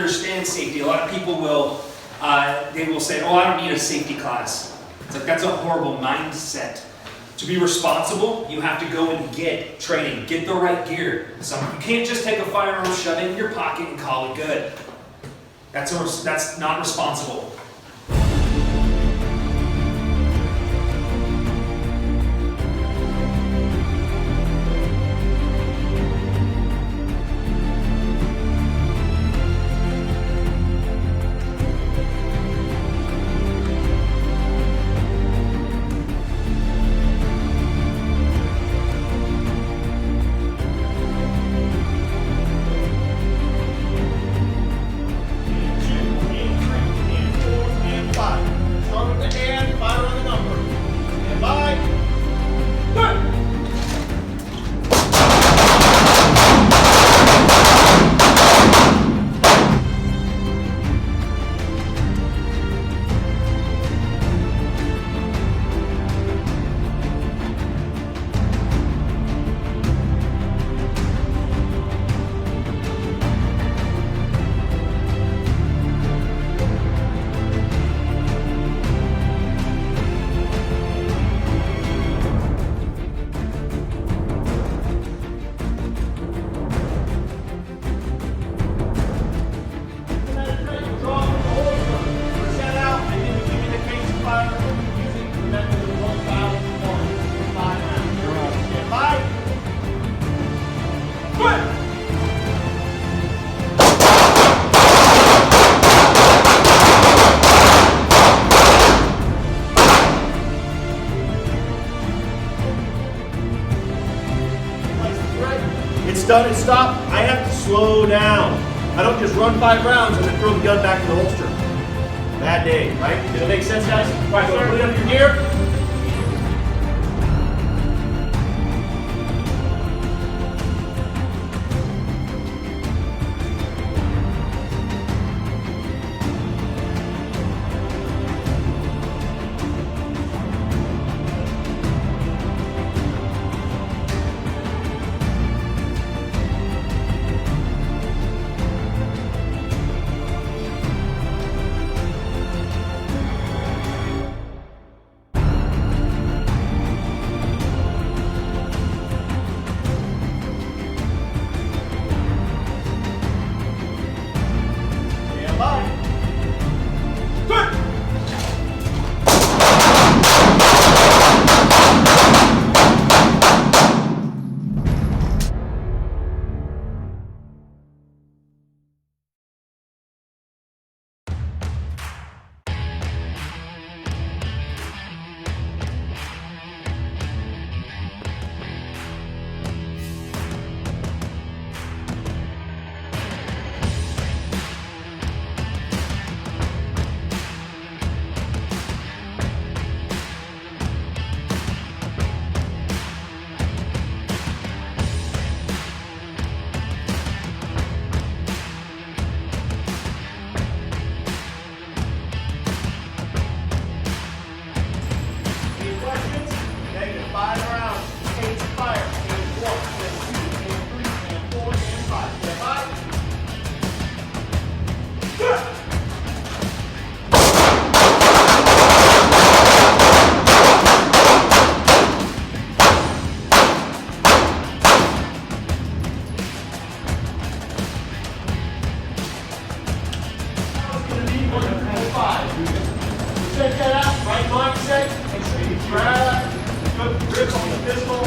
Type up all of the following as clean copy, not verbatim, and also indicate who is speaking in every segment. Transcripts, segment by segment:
Speaker 1: understand safety. A lot of people will, they will say, oh, I don't need a safety class. It's like, that's a horrible mindset. To be responsible, you have to go and get training, get the right gear. So you can't just take a firearm, shove it in your pocket, and call it good. That's not responsible.
Speaker 2: It's done and stopped. I have to slow down. I don't just run 5 rounds and then throw the gun back in the holster. Bad day, right? Does it make sense, guys? Right, so put up your gear. Check that out, right mindset, make sure you grab, good grip on the pistol,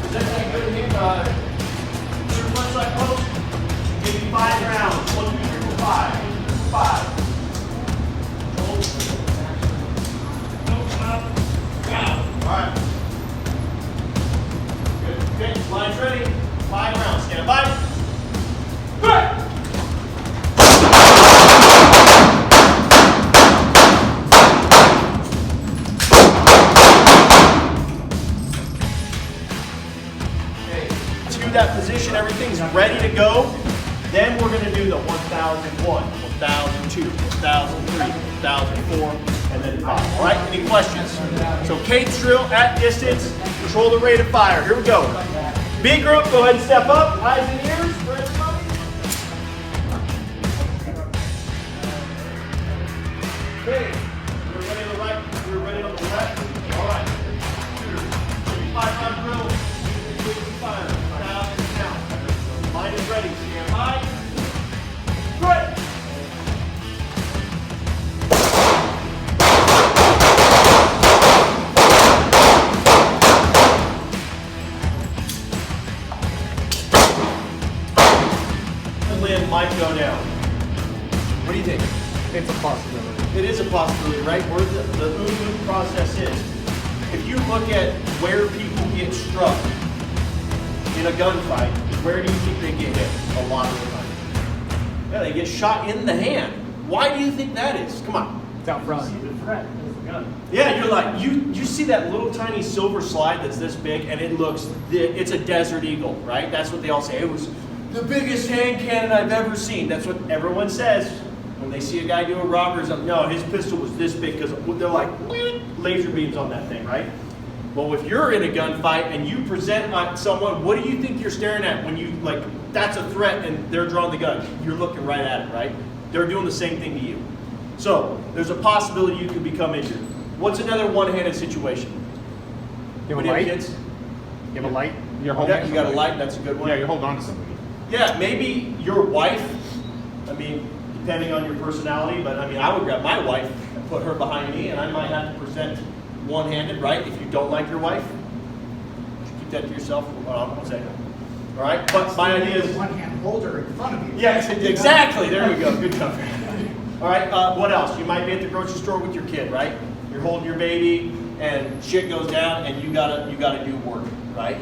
Speaker 2: present that good hip, your front side post, give you 5 rounds, 1, 2, 3, 4, 5, 5. Alright. Good, okay, line's ready, 5 rounds, stand by. Good! That position, everything's ready to go. Then we're going to do the 1001, 1002, 1003, 1004, and then 5. All right, any questions? So Kate's drill at distance, control the rate of fire. Here we go. B group, go ahead and step up. Eyes and ears for everybody. draw down. What do you think?
Speaker 3: It's a possibility.
Speaker 2: It is a possibility, right? Where the OODA process is. If you look at where people get struck in a gunfight, where do you think they get hit a lot of the time? Yeah, they get shot in the hand. Why do you think that is? Come on.
Speaker 3: It's out front.
Speaker 2: Yeah, you're like, you see that little tiny silver slide that's this big, and it's a Desert Eagle, right? That's what they all say. It was the biggest hand cannon I've ever seen. That's what everyone says when they see a guy do a robbery. No, his pistol was this big, because they're like, laser beams on that thing, right? Well, if you're in a gunfight and you present someone, what do you think you're staring at when you, like, that's a threat and they're drawing the gun? You're looking right at it, right? They're doing the same thing to you. So, there's a possibility you could become injured. What's another one-handed situation?
Speaker 3: You have a
Speaker 2: When you
Speaker 3: light?
Speaker 2: kids?
Speaker 3: You have a light? You're holding
Speaker 2: Yeah, you got a light, that's a good one.
Speaker 3: Yeah, you're holding on to something.
Speaker 2: Yeah, maybe your wife, I mean, depending on your personality, but I mean, I would grab my wife and put her behind me, and I might have to present one-handed, right? If you don't like your wife, keep that to yourself. Hold on 1 second. All right, but my idea is...
Speaker 4: One hand holder in front of you.
Speaker 2: Yes, exactly, there we go, good job. All right, what else? You might be at the grocery store with your kid, right? You're holding your baby, and shit goes down, and you gotta do work, right?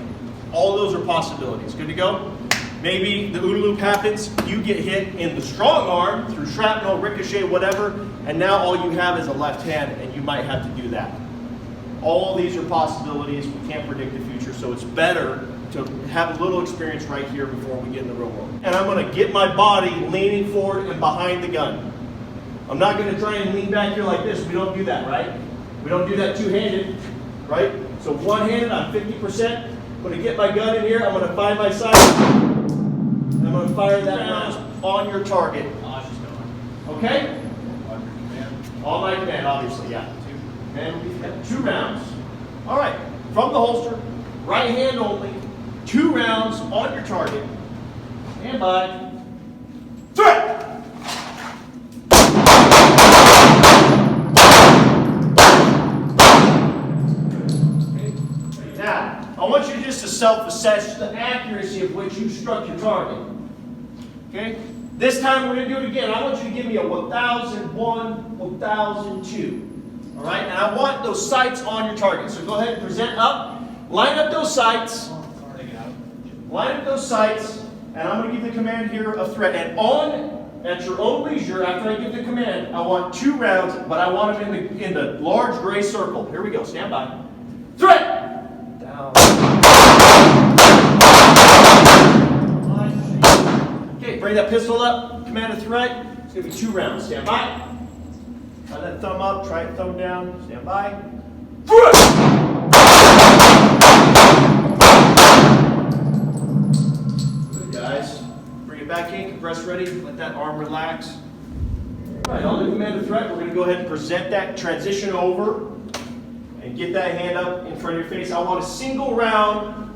Speaker 2: All those are possibilities. Good to go? Maybe the OODA loop happens, you get hit in the strong arm through shrapnel, ricochet, whatever, and now all you have is a left hand, and you might have to do that. All these are possibilities. We can't predict the future, so it's better to have a little experience right here before we get in the real world. And I'm gonna get my body leaning forward and behind the gun. I'm not gonna try and lean back here like this. We don't do that, right? We don't do that two-handed, right? So one-handed, I'm 50%. I'm gonna get my gun in here. I'm gonna find my sight. And I'm gonna fire that round on your target. Okay? On my command, obviously, yeah. And we've got 2 rounds. All right, from the holster, right hand only, 2 rounds on your target. Stand by. Threat! Now, I want you just to self-assess the accuracy of which you struck your target. Okay? This time we're going to do it again. I want you to give me a 1001, 1002. All right? And I want those sights on your target. So go ahead and present up. Line up those sights. Line up those sights. And I'm going to give the command here of threat. And at your own leisure, after I give the command, I want 2 rounds, but I want them in the large gray circle. Here we go. Stand by. Threat! Down. Okay, bring that pistol up. Command of threat. It's going to be 2 rounds. Stand by. Try that thumb up. Try it thumb down. Stand by. Good, guys. Bring it back in. Compress ready. Let that arm relax. All right, on the command of threat, we're going to go ahead and present that, transition over, and get that hand up in front of your face. I want a single round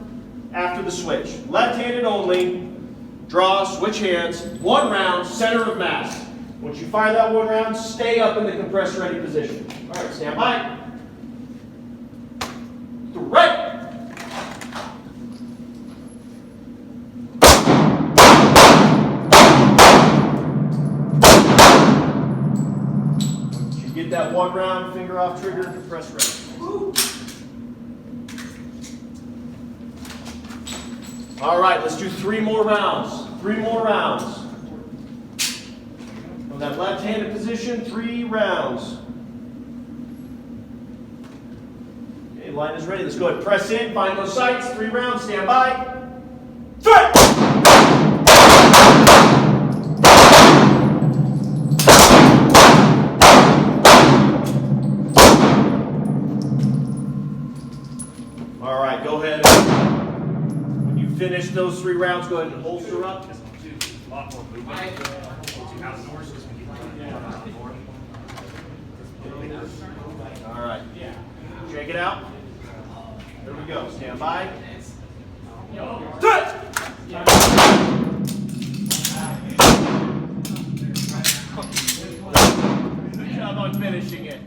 Speaker 2: after the switch. Left-handed only. Draw, switch hands. 1 round, center of mass. Once you fire that 1 round, stay up in the compressed ready position. All right, stand by. Threat! Once you get that 1 round, finger off trigger, compressed ready. Woo. All right, let's do 3 more rounds. 3 more rounds. From that left-handed position, 3 rounds. Okay, line is ready. Let's go ahead and press in, find those sights. 3 rounds, stand by. Threat! All right, go ahead. When you finish those 3 rounds, go ahead and holster up. All right. Shake it out. There we go. Stand by. Good job on finishing it.